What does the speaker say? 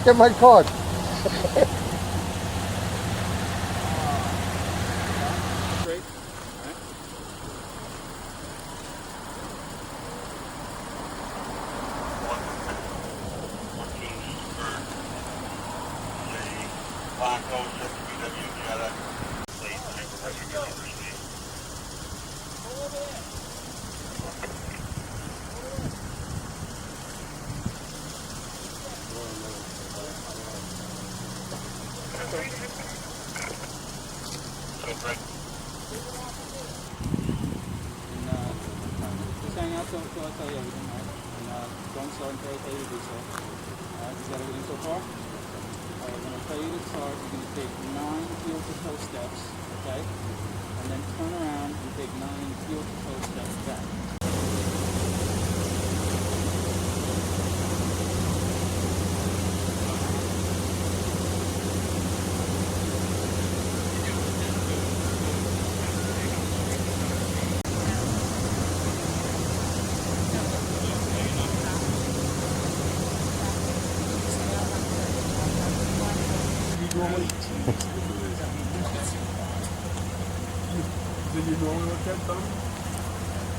Get my card. Straight. Just hang out till I tell you everything, all right? And don't start until I tell you to do so. Alright, you got everything so far? Alright, when I tell you to start, you're going to take 9 heel-to-toe steps, okay? And then turn around and take 9 heel-to-toe steps back. Do you normally look at them?